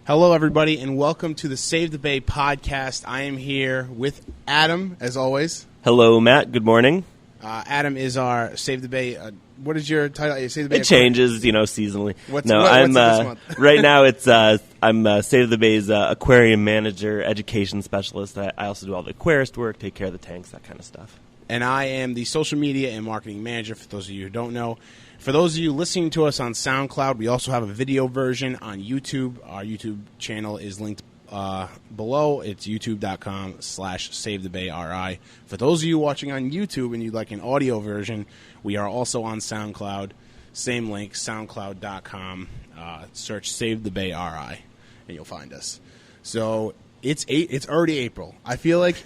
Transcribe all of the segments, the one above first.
Hello, everybody, and welcome to the Save the Bay podcast. I am here with Adam, as always. Hello, Matt. Good morning. Adam is our Save the Bay. What is your title? Save the Bay. It changes, seasonally. What's it this month? Right now. I'm Save the Bay's aquarium manager, education specialist. I also do all the aquarist work, take care of the tanks, that kind of stuff. And I am the social media and marketing manager. For those of you who don't know. For those of you listening to us on SoundCloud, we also have a video version on YouTube. Our YouTube channel is linked below. It's youtube.com/SaveTheBayRI. For those of you watching on YouTube and you'd like an audio version, we are also on SoundCloud. Same link, soundcloud.com. Search Save the Bay RI, and you'll find us. So it's already April. I feel like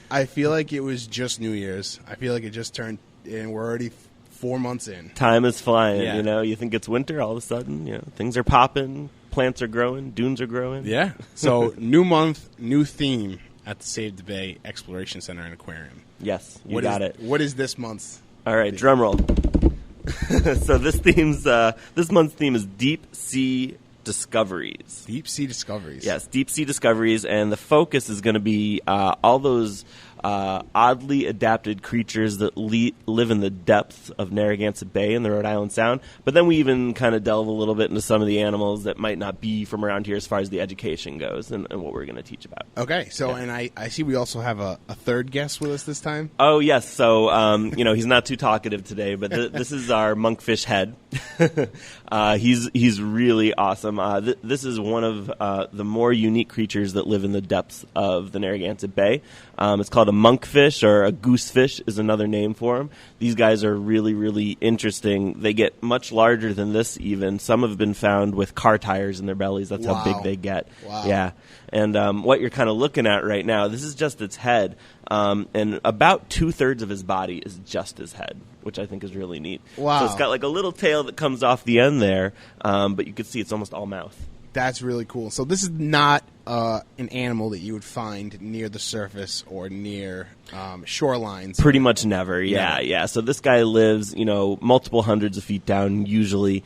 it was just New Year's. I feel like it just turned, and we're already 4 months in. Time is flying. Yeah. You think it's winter, all of a sudden, things are popping, plants are growing, dunes are growing. Yeah. So new month, new theme at the Save the Bay Exploration Center and Aquarium. Yes, you got it. What is this month's? All right, drum roll. So this month's theme is deep sea discoveries. Deep sea discoveries. Yes, deep sea discoveries, and the focus is going to be all those oddly adapted creatures that live in the depths of Narragansett Bay in the Rhode Island Sound. But then we even kind of delve a little bit into some of the animals that might not be from around here as far as the education goes and what we're going to teach about. Okay, so and I see we also have a third guest with us this time. Oh, yes. So, he's not too talkative today, but this is our monkfish head. He's really awesome. This is one of the more unique creatures that live in the depths of the Narragansett Bay. It's called a monkfish, or a goosefish is another name for them. These guys are really, really interesting. They get much larger than this even. Some have been found with car tires in their bellies. That's how big they get. Wow. Yeah. And what you're kind of looking at right now, this is just its head. And about 2/3 of his body is just his head, which I think is really neat. Wow. So it's got like a little tail that comes off the end there, but you can see it's almost all mouth. That's really cool. So this is not an animal that you would find near the surface or near shorelines. Pretty much never, yeah. So this guy lives, multiple hundreds of feet down, usually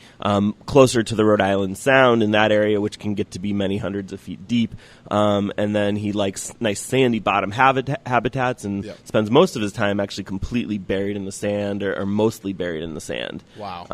closer to the Rhode Island Sound in that area, which can get to be many hundreds of feet deep. And then he likes nice sandy bottom habitats and spends most of his time actually completely buried in the sand or mostly buried in the sand. Wow.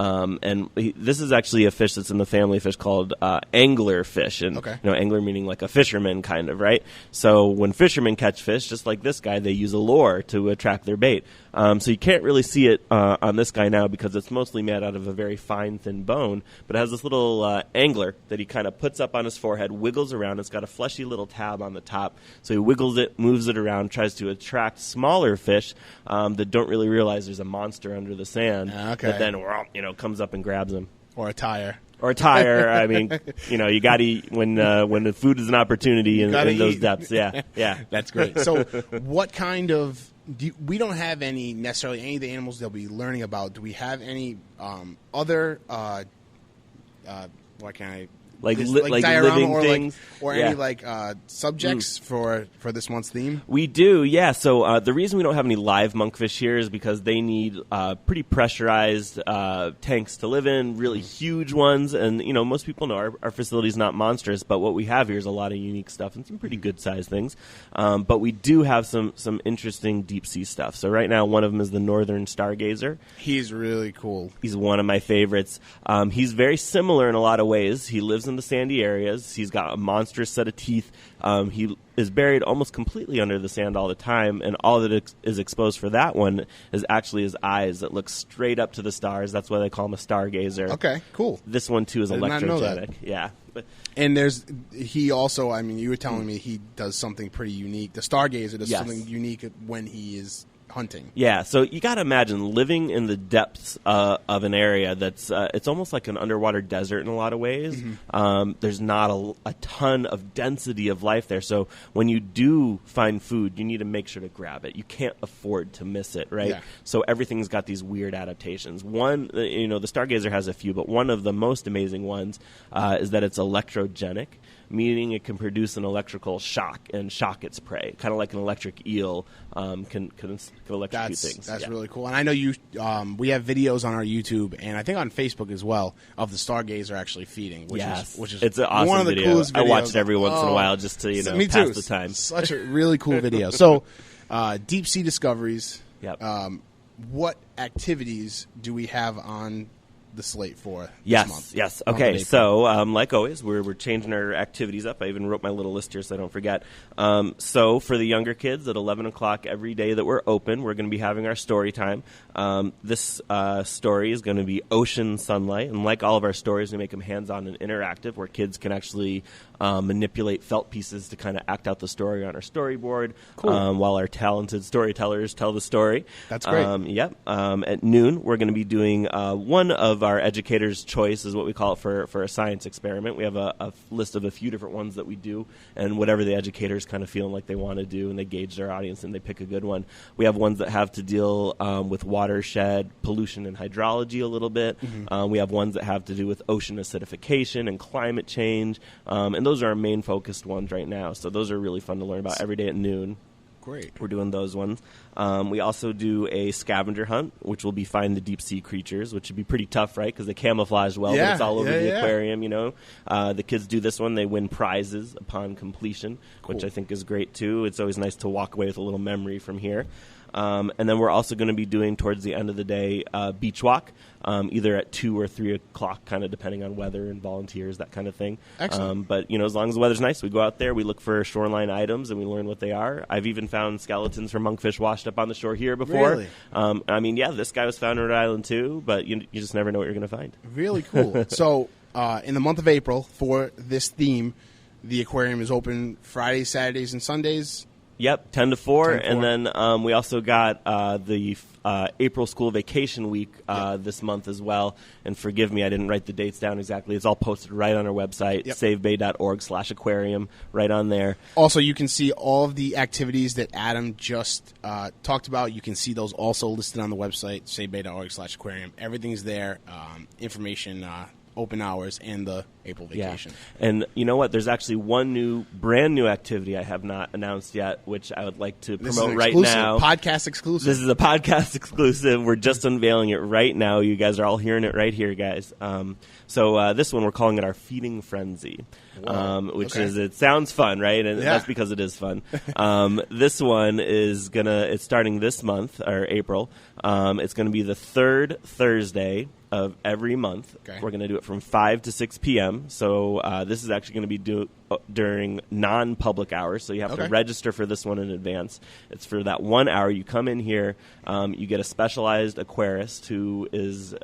And this is actually a fish that's in the family of fish called angler fish. And, angler meaning like a fisherman kind of, right? So when fishermen catch fish, just like this guy, they use a lure to attract their bait. So you can't really see it on this guy now because it's mostly made out of a very fine, thin bone, but it has this little angler that he kind of puts up on his forehead, wiggles around. It's got a fleshy little tab on the top. So he wiggles it, moves it around, tries to attract smaller fish that don't really realize there's a monster under the sand that then, comes up and grabs them. Or a tire. I mean, you got to eat when the food is an opportunity in those depths. Yeah. That's great. So what kind of we don't have necessarily any of the animals they'll be learning about. Do we have any other what can I like diorama living or things or any subjects for this month's theme? We do, yeah. So the reason we don't have any live monkfish here is because they need pretty pressurized tanks to live in, really huge ones. And most people know our facility is not monstrous, but what we have here is a lot of unique stuff and some pretty good sized things. But we do have some interesting deep sea stuff. So right now, one of them is the northern stargazer. He's really cool. He's one of my favorites. He's very similar in a lot of ways. He lives in the sandy areas. He's got a monstrous set of teeth. He is buried almost completely under the sand all the time, and all that is exposed for that one is actually his eyes that look straight up to the stars. That's why they call him a stargazer. Okay, cool. This one, too, is electrogenic. Yeah. And he also, you were telling me he does something pretty unique. The stargazer does something unique when he is hunting. Yeah, so you got to imagine living in the depths of an area that's it's almost like an underwater desert in a lot of ways. Mm-hmm. There's not a ton of density of life there, so when you do find food, you need to make sure to grab it. You can't afford to miss it, right? Yeah. So everything's got these weird adaptations. One, the stargazer has a few, but one of the most amazing ones is that it's electrogenic, meaning it can produce an electrical shock and shock its prey, kind of like an electric eel can electrocute things. That's really cool. And I know you. We have videos on our YouTube and I think on Facebook as well of the stargazer actually feeding, which is it's an awesome one of the video. coolest videos. I watch it every once in a while just to pass the time. Such a really cool video. So, deep sea discoveries. Yep. What activities do we have on the slate for this month? Yes. Okay, so like always, we're changing our activities up. I even wrote my little list here so I don't forget. So for the younger kids, at 11 o'clock every day that we're open, we're going to be having our story time. This story is going to be Ocean Sunlight, and like all of our stories, we make them hands-on and interactive, where kids can actually manipulate felt pieces to kind of act out the story on our storyboard, while our talented storytellers tell the story. That's great. At noon, we're going to be doing one of our educators' choice, is what we call it, for a science experiment. We have a list of a few different ones that we do, and whatever the educators kind of feeling like they want to do, and they gauge their audience and they pick a good one. We have ones that have to deal with watershed pollution and hydrology a little bit. Mm-hmm. We have ones that have to do with ocean acidification and climate change, and those are our main focused ones right now. So those are really fun to learn about every day at noon. Great. We're doing those ones. We also do a scavenger hunt, which will be find the deep sea creatures, which would be pretty tough, right? Because they camouflage well, but it's all over the aquarium, The kids do this one. They win prizes upon completion, which I think is great, too. It's always nice to walk away with a little memory from here. And then we're also going to be doing, towards the end of the day, beach walk, either at 2 or 3 o'clock, kind of depending on weather and volunteers, that kind of thing. Excellent. But, as long as the weather's nice, we go out there, we look for shoreline items, and we learn what they are. I've even found skeletons from monkfish washed up on the shore here before. Really? This guy was found in Rhode Island, too, but you just never know what you're going to find. Really cool. So, in the month of April, for this theme, the aquarium is open Fridays, Saturdays, and Sundays. Yep, 10 to 4. And then we also got the April school vacation week this month as well. And forgive me, I didn't write the dates down exactly. It's all posted right on our website, savebay.org/aquarium, right on there. Also, you can see all of the activities that Adam just talked about. You can see those also listed on the website, savebay.org/aquarium. Everything's there. Information, open hours, and the April vacation. Yeah. And you know what? There's actually one brand new activity I have not announced yet, which I would like to promote right now. Podcast exclusive. This is a podcast exclusive. We're just unveiling it right now. You guys are all hearing it right here, guys. So this one, we're calling it our Feeding Frenzy, which is, it sounds fun, right? And that's because it is fun. This one is it's starting this month, or April. It's going to be the third Thursday of every month. Okay. We're going to do it from 5 to 6 p.m. So this is actually going to be during non-public hours. So you have to register for this one in advance. It's for that 1 hour. You come in here. You get a specialized aquarist who is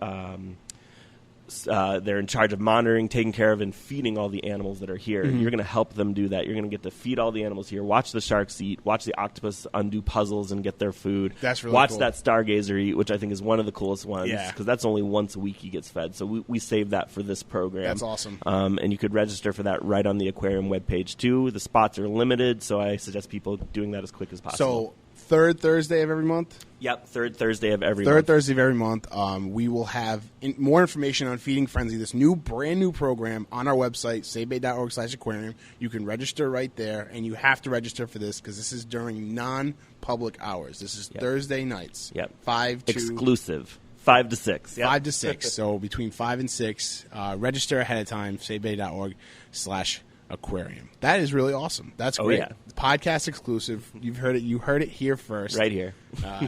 they're in charge of monitoring, taking care of, and feeding all the animals that are here. Mm-hmm. You're going to help them do that. You're going to get to feed all the animals here, watch the sharks eat, watch the octopus undo puzzles and get their food. That's really watch cool. that stargazer eat, which I think is one of the coolest ones, because that's only once a week he gets fed. So we save that for this program. That's awesome. And you could register for that right on the aquarium webpage, too. The spots are limited, so I suggest people doing that as quick as possible. So third Thursday of every month? Yep, third Thursday of every month. Third Thursday of every month. We will have more information on Feeding Frenzy, this brand new program, on our website, savebay.org/aquarium. You can register right there, and you have to register for this because this is during non-public hours. This is Thursday nights. Yep. 5 to... Exclusive. 5 to 6. Yep. 5 to 6. So between 5 and 6, register ahead of time, savebay.org/aquarium. That is really awesome. That's great. Oh, yeah. Podcast exclusive. You heard it here first. Right here.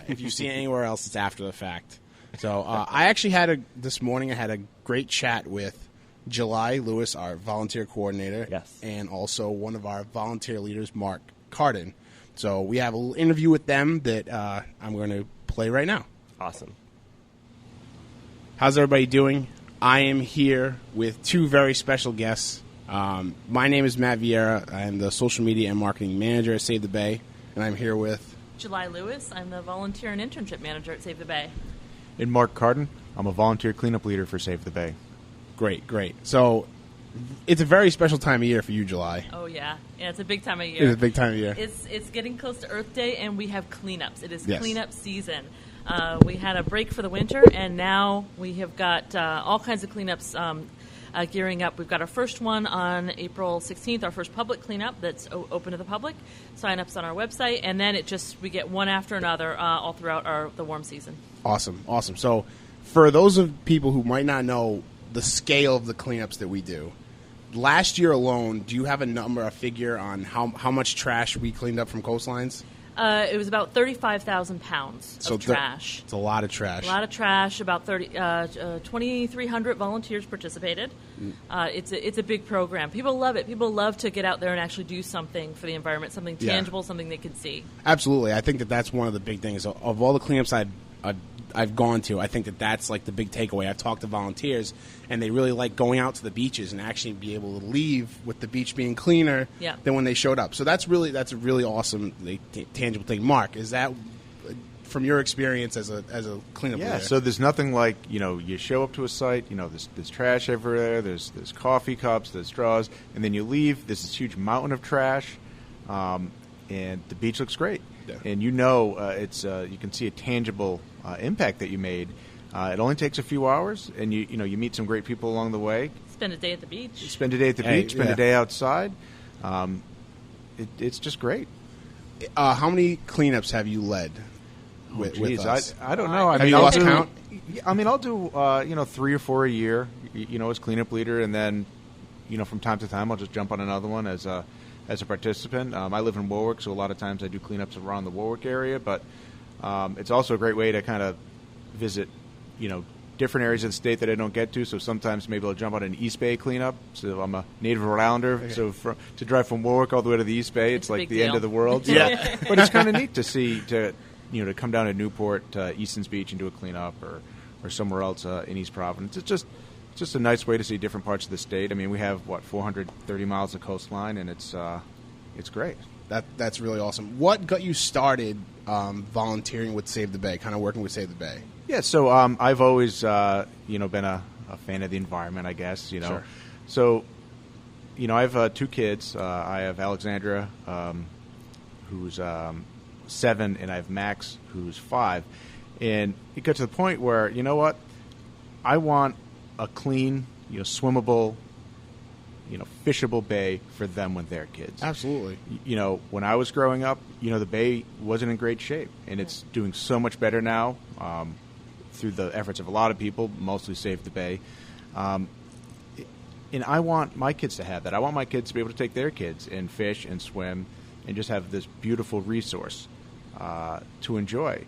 If you see it anywhere else, it's after the fact. So I actually this morning I had a great chat with July Lewis, our volunteer coordinator, and also one of our volunteer leaders, Marc Cardin. So we have a little interview with them that I'm going to play right now. Awesome. How's everybody doing? I am here with two very special guests. My name is Matt Vieira. I'm the social media and marketing manager at Save the Bay, and I'm here with July Lewis. I'm the volunteer and internship manager at Save the Bay. And Marc Cardin. I'm a volunteer cleanup leader for Save the Bay. Great. So it's a very special time of year for you, July. Oh, yeah. Yeah, it's a big time of year. It's a big time of year. It's getting close to Earth Day, and we have cleanups. It is cleanup season. We had a break for the winter, and now we have got all kinds of cleanups. gearing up. We've got our first one on April 16th, our first public cleanup that's open to the public. Sign-ups on our website, and then we get one after another all throughout the warm season. Awesome. So for those of people who might not know the scale of the cleanups that we do, last year alone, do you have a figure on how much trash we cleaned up from coastlines? It was about 35,000 pounds of trash. It's a lot of trash. A lot of trash. About 2,300 volunteers participated. It's a big program. People love it. People love to get out there and actually do something for the environment, something tangible, something they can see. Absolutely. I think that's one of the big things. Of all the cleanups I've gone to, I think that's like the big takeaway. I've talked to volunteers, and they really like going out to the beaches and actually be able to leave with the beach being cleaner than when they showed up. So that's a really awesome, tangible thing. Mark, is that from your experience as a cleanup leader? Yeah. So there's nothing like you show up to a site, there's trash everywhere, there's coffee cups, there's straws, and then you leave. There's this huge mountain of trash, and the beach looks great. Yeah. And it's you can see a tangible impact that you made. It only takes a few hours, and you meet some great people along the way. Spend a day at the beach. Spend a day a day outside. It's just great. How many cleanups have you led with us? I don't know. Have you lost count? I'll do 3 or 4 a year. As cleanup leader, and then from time to time I'll just jump on another one as a participant. I live in Warwick, so a lot of times I do cleanups around the Warwick area, but it's also a great way to kind of visit, different areas of the state that I don't get to. So sometimes maybe I'll jump on an East Bay cleanup. So I'm a native Rhode Islander, okay. So to drive from Warwick all the way to the East Bay, it's like the end of the world. Yeah, but it's kind of neat to see to come down to Newport, Easton's Beach, and do a cleanup, or somewhere else in East Providence. It's just a nice way to see different parts of the state. I mean, we have 430 miles of coastline, and it's great. That's really awesome. What got you started volunteering with Save the Bay, kind of working with Save the Bay? Yeah, so I've always been a fan of the environment, I guess. Sure. So I have 2 kids. I have Alexandra, who's 7, and I have Max, who's 5. And it got to the point where I want a clean, swimmable, fishable bay for them when they're kids. Absolutely. When I was growing up, the bay wasn't in great shape, and it's doing so much better now through the efforts of a lot of people, mostly Save the Bay. And I want my kids to have that. I want my kids to be able to take their kids and fish and swim and just have this beautiful resource to enjoy.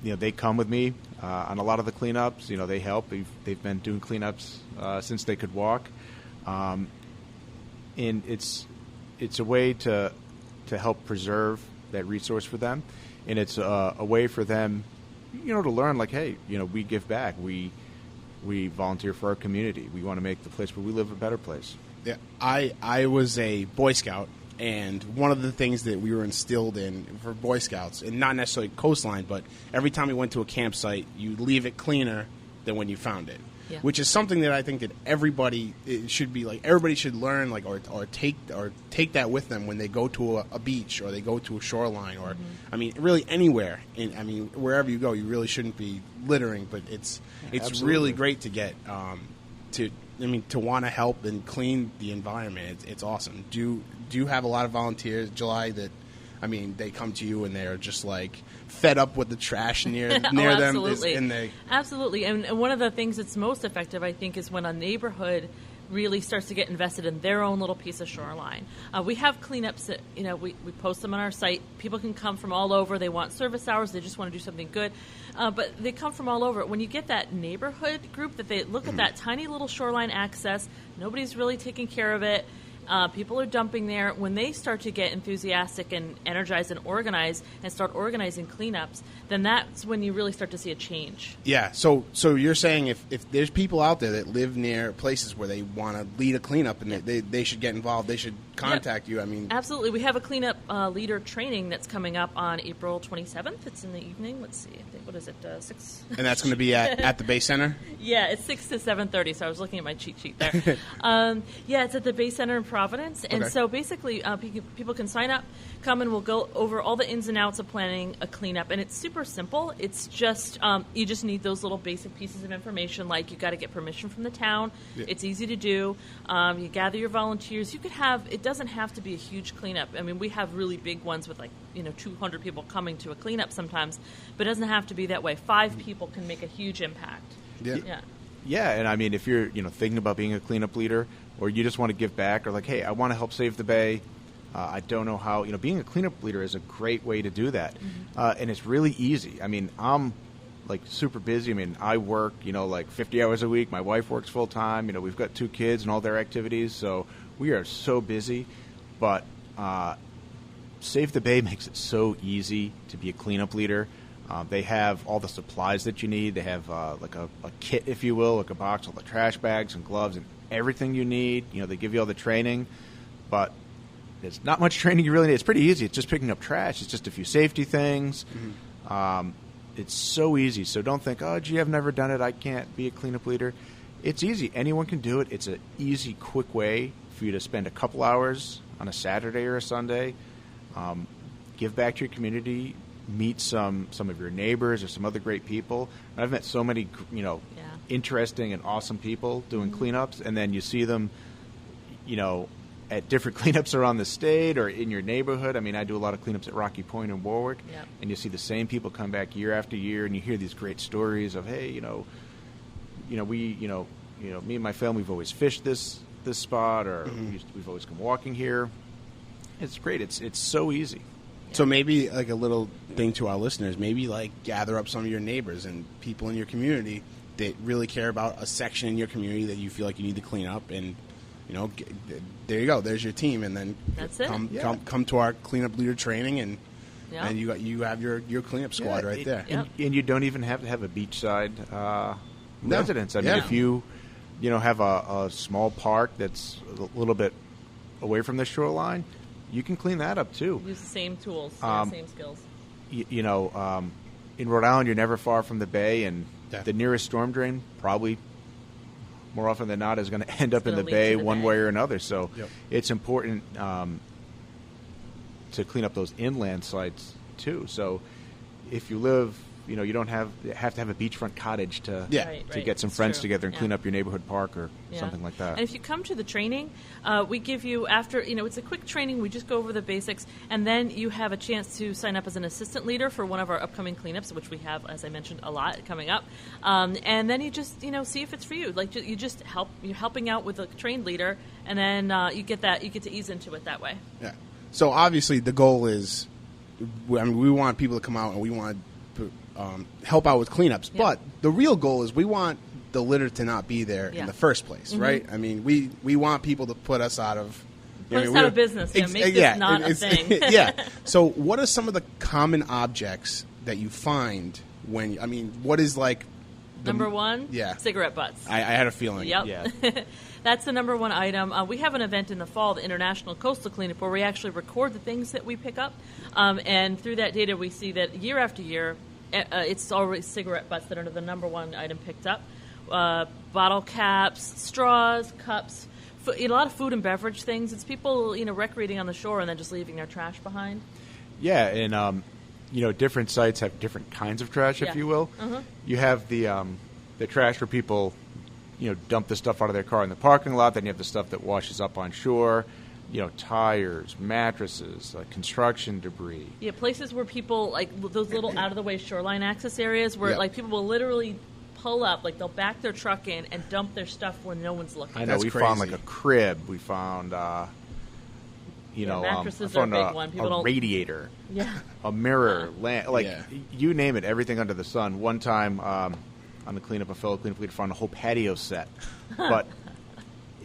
They come with me on a lot of the cleanups. They help. They've been doing cleanups since they could walk. And it's a way to help preserve that resource for them, and it's a way for them, to learn hey, we give back, we volunteer for our community, we want to make the place where we live a better place. Yeah, I was a Boy Scout, and one of the things that we were instilled in for Boy Scouts, and not necessarily coastline, but every time we went to a campsite, you leave it cleaner than when you found it. Yeah. Which is something that I think that everybody should learn, or take that with them when they go to a beach, or they go to a shoreline, or really anywhere. And wherever you go, you really shouldn't be littering. But it's really great to get to want to help and clean the environment. It's awesome. Do you have a lot of volunteers, July, that they come to you and they're just fed up with the trash near them? Absolutely. And one of the things that's most effective, I think, is when a neighborhood really starts to get invested in their own little piece of shoreline. We have cleanups that, we post them on our site. People can come from all over. They want service hours. They just want to do something good. But they come from all over. When you get that neighborhood group that they look at that tiny little shoreline access, nobody's really taking care of it. People are dumping there. When they start to get enthusiastic and energized and organized and start organizing cleanups, then that's when you really start to see a change. Yeah. So you're saying if there's people out there that live near places where they want to lead a cleanup and they should get involved, they should contact you. Absolutely. We have a cleanup leader training that's coming up on April 27th. It's in the evening. Let's see. I think, what is it? 6? And that's going to be at the Bay Center? Yeah, it's 6 to 7:30. So I was looking at my cheat sheet there. It's at the Bay Center in Providence. And so basically people can sign up, come, and we'll go over all the ins and outs of planning a cleanup. And it's super simple. It's just you just need those little basic pieces of information, like you got to get permission from the town. Yeah. It's easy to do. You gather your volunteers. You could have, it doesn't have to be a huge cleanup. I mean, we have really big ones with 200 people coming to a cleanup sometimes, but it doesn't have to be that way. 5 people can make a huge impact. Yeah, and I mean, if you're thinking about being a cleanup leader, or you just want to give back, or like, hey, I want to help save the bay, I don't know how. Being a cleanup leader is a great way to do that, and it's really easy. I mean, I'm super busy. I mean, I work 50 hours a week. My wife works full time. We've got 2 kids and all their activities, so we are so busy. But Save the Bay makes it so easy to be a cleanup leader. They have all the supplies that you need. They have a kit, if you will, like a box with all the trash bags and gloves and everything you need. They give you all the training, but there's not much training you really need. It's pretty easy. It's just picking up trash. It's just a few safety things. It's so easy. So don't think, oh, gee, I've never done it. I can't be a cleanup leader. It's easy. Anyone can do it. It's an easy, quick way for you to spend a couple hours on a Saturday or a Sunday. Give back to your community. Meet some of your neighbors or some other great people. And I've met so many, interesting and awesome people doing cleanups, and then you see them, at different cleanups around the state or in your neighborhood. I mean, I do a lot of cleanups at Rocky Point and Warwick, and you see the same people come back year after year, and you hear these great stories of, hey, me and my family, we've always fished this spot, or we've always come walking here. It's great. It's so easy. So maybe a little thing to our listeners, maybe gather up some of your neighbors and people in your community that really care about a section in your community that you feel like you need to clean up, and there you go. There's your team, and then that's come to our cleanup leader training, and you have your cleanup squad right there. And you don't even have to have a beachside residence. I mean, if you have a small park that's a little bit away from the shoreline, you can clean that up too. Use the same tools, same skills. In Rhode Island, you're never far from the bay, and the nearest storm drain probably more often than not is going to end up in the bay one way or another. So it's important to clean up those inland sites too. So if you live, you don't have to have a beachfront cottage to get some friends together and clean up your neighborhood park or something like that. And if you come to the training, we give you after, it's a quick training. We just go over the basics, and then you have a chance to sign up as an assistant leader for one of our upcoming cleanups, which we have, as I mentioned, a lot coming up. And then you just, see if it's for you. You're helping out with a trained leader, and then you get to ease into it that way. Yeah. So obviously the goal is, we want people to come out and we want to help out with cleanups, but the real goal is we want the litter to not be there in the first place, right? I mean, we want people to put us out of out of business, make this not a thing. So what are some of the common objects that you find when? What is number one? Cigarette butts. I had a feeling. Yep. Yeah. That's the number one item. We have an event in the fall, the International Coastal Cleanup, where we actually record the things that we pick up, and through that data, we see that year after year, it's always cigarette butts that are the number one item picked up. Bottle caps, straws, cups, a lot of food and beverage things. It's people, recreating on the shore and then just leaving their trash behind. Yeah, and different sites have different kinds of trash, if you will. You have the trash where people, dump the stuff out of their car in the parking lot. Then you have the stuff that washes up on shore. Tires, mattresses, construction debris. Yeah, places where people, those little out-of-the-way shoreline access areas where, people will literally pull up, they'll back their truck in and dump their stuff when no one's looking. I know, we found, a crib. We found, mattresses are a big one. A radiator. A mirror. You name it, everything under the sun. One time, on the cleanup, a fellow cleanup leader found a whole patio set. But...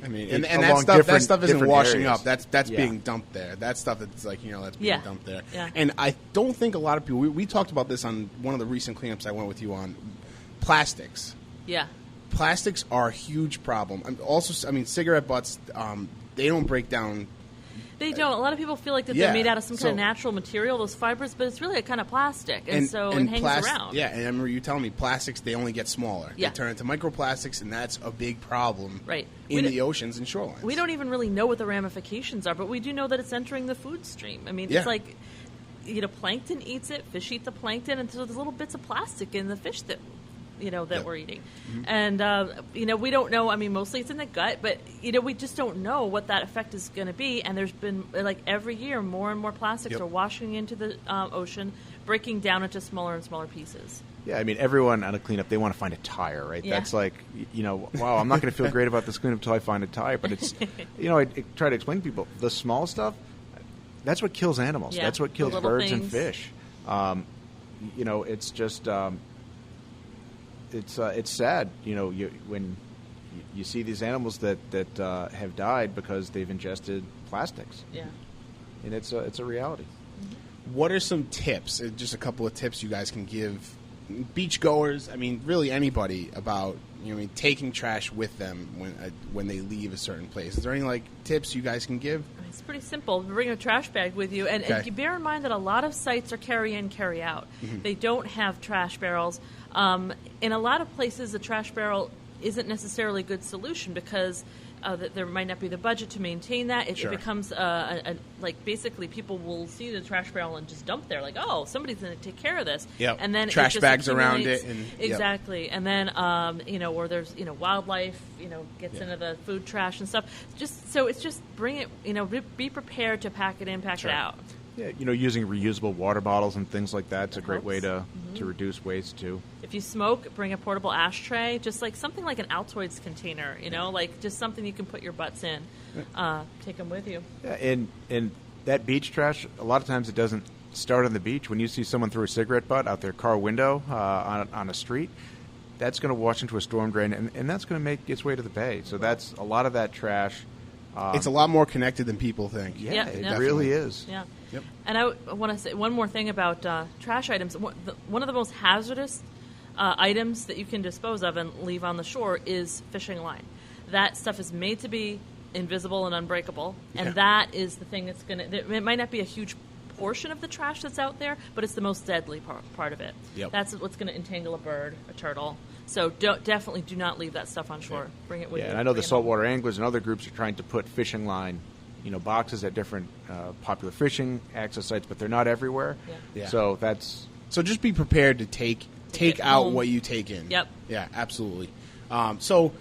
and that stuff isn't washing up. That's being dumped there. That stuff that's that's being dumped there. Yeah. And I don't think a lot of people. We talked about this on one of the recent cleanups I went with you on. Plastics. Yeah. Plastics are a huge problem. Also, cigarette butts. They don't break down. They don't. A lot of people feel like that they're made out of some kind of natural material, those fibers, but it's really a kind of plastic, and so it hangs around. Yeah, and I remember you telling me plastics, they only get smaller. Yeah. They turn into microplastics, and that's a big problem right. in the oceans and shorelines. We don't even really know what the ramifications are, but we do know that it's entering the food stream. I mean, it's like, plankton eats it, fish eat the plankton, and so there's little bits of plastic in the fish that we're eating. Mm-hmm. And, we don't know. I mean, mostly it's in the gut, but, we just don't know what that effect is going to be. And there's been, every year, more and more plastics are washing into the ocean, breaking down into smaller and smaller pieces. Yeah, I mean, everyone on a cleanup, they want to find a tire, right? Yeah. That's like, wow, I'm not going to feel great about this cleanup until I find a tire. But it's, I try to explain to people, the small stuff, that's what kills animals. Yeah. That's what kills birds and fish. It's just... It's sad, when you see these animals that have died because they've ingested plastics. Yeah, and it's a reality. Mm-hmm. What are some tips? Just a couple of tips you guys can give beachgoers. I mean, really anybody about taking trash with them when they leave a certain place. Is there any tips you guys can give? It's pretty simple. Bring a trash bag with you, and you bear in mind that a lot of sites are carry in, carry out. Mm-hmm. They don't have trash barrels. In a lot of places, a trash barrel isn't necessarily a good solution because there might not be the budget to maintain that. It becomes basically people will see the trash barrel and just dump there, somebody's going to take care of this. Yep. And then trash bags around it. Exactly. And then, or there's, wildlife, gets into the food trash and stuff. It's just bring it, be prepared to pack it in, pack it out. Yeah, using reusable water bottles and things like that's a great way to reduce waste too. If you smoke, bring a portable ashtray, just something like an Altoids container, just something you can put your butts in. Take them with you. Yeah, and that beach trash, a lot of times it doesn't start on the beach. When you see someone throw a cigarette butt out their car window on a street, that's going to wash into a storm drain, and that's going to make its way to the bay. So that's a lot of that trash. It's a lot more connected than people think. Yeah, it really is. Yeah. Yep. And I want to say one more thing about trash items. One of the most hazardous items that you can dispose of and leave on the shore is fishing line. That stuff is made to be invisible and unbreakable, and that is the thing that's going to... It might not be a huge portion of the trash that's out there, but it's the most deadly part of it. Yep. That's what's going to entangle a bird, a turtle. So definitely do not leave that stuff on shore. Bring it with you. And I know the saltwater anglers and other groups are trying to put fishing line boxes at different popular fishing access sites, but they're not everywhere. Yeah. So that's... So just be prepared to take out what you take in. Yep. Yeah, absolutely. So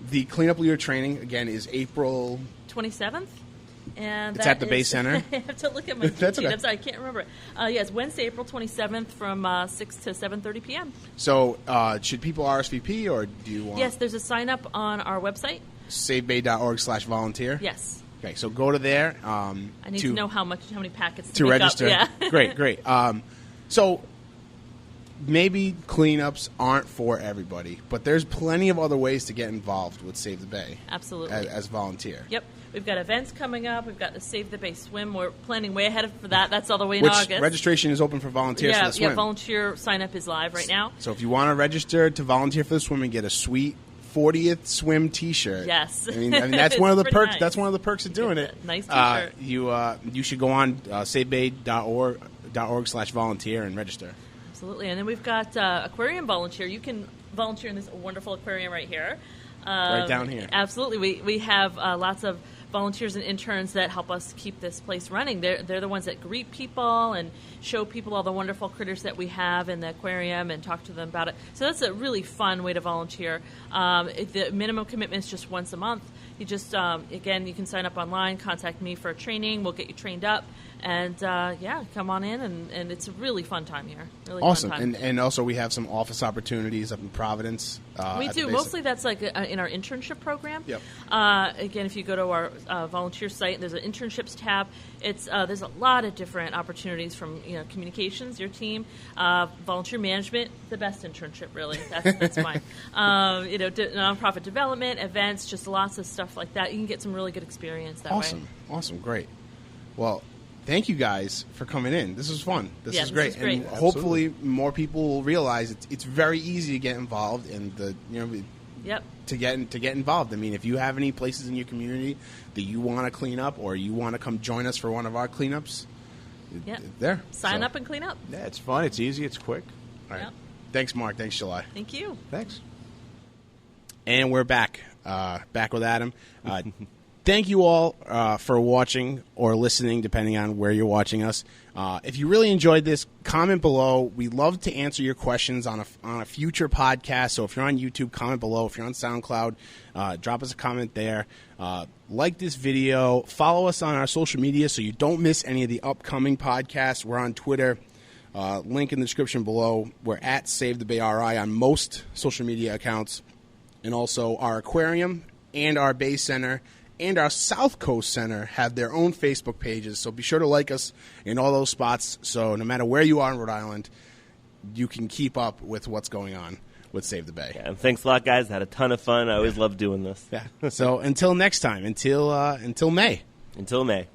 the cleanup leader training, again, is April... 27th. And it's at the Bay Center. I have to look at my That's okay. I'm sorry, I can't remember it. It's Wednesday, April 27th from 6 to 7:30 p.m. So should people RSVP, or do you want... Yes, there's a sign-up on our website. SaveBay.org/volunteer? Yes. Okay, so go to there. I need to know how many packets to make register. Up. Yeah. Great. So maybe cleanups aren't for everybody, but there's plenty of other ways to get involved with Save the Bay. Absolutely. As volunteer. Yep. We've got events coming up. We've got the Save the Bay Swim. We're planning way ahead for that. That's all the way in August. Registration is open for volunteers for the swim. Yeah, volunteer sign-up is live right now. So if you want to register to volunteer for the swim and get a sweet 40th swim T-shirt. Yes. I mean that's one of the perks. Nice. That's one of the perks of doing it. Nice T-shirt. You should go on savebay.org/volunteer and register. Absolutely. And then we've got aquarium volunteer. You can volunteer in this wonderful aquarium right here. Right down here. Absolutely. We have lots of volunteers and interns that help us keep this place running. They're the ones that greet people and show people all the wonderful critters that we have in the aquarium and talk to them about it. So that's a really fun way to volunteer. The minimum commitment is just once a month. You just, again, you can sign up online, contact me for a training. We'll get you trained up. And, come on in, and it's a really fun time here. Really awesome. Fun time. And also we have some office opportunities up in Providence. We do. Mostly that's in our internship program. Yep. Again, if you go to our volunteer site, there's an internships tab. There's a lot of different opportunities from communications, your team, volunteer management, the best internship really. That's mine. Nonprofit development, events, just lots of stuff like that. You can get some really good experience that way. Awesome, great. Well, thank you guys for coming in. This was fun. This is great. Great. And hopefully more people will realize it's very easy to get involved, and to get involved. I mean, if you have any places in your community that you want to clean up or you want to come join us for one of our cleanups, there. Sign up and clean up. Yeah, it's fun. It's easy. It's quick. All right. Thanks, Mark. Thanks, July. Thank you. Thanks. And we're back. Back with Adam. Thank you all for watching or listening, depending on where you're watching us. If you really enjoyed this, comment below. We'd love to answer your questions on a future podcast. So if you're on YouTube, comment below. If you're on SoundCloud, drop us a comment there. Like this video. Follow us on our social media so you don't miss any of the upcoming podcasts. We're on Twitter. Link in the description below. We're at Save the Bay RI on most social media accounts. And also our aquarium and our Bay Center and our South Coast Center have their own Facebook pages, so be sure to like us in all those spots so no matter where you are in Rhode Island, you can keep up with what's going on with Save the Bay. Yeah, and thanks a lot, guys. I had a ton of fun. I always love doing this. Yeah. So until next time, until May. Until May.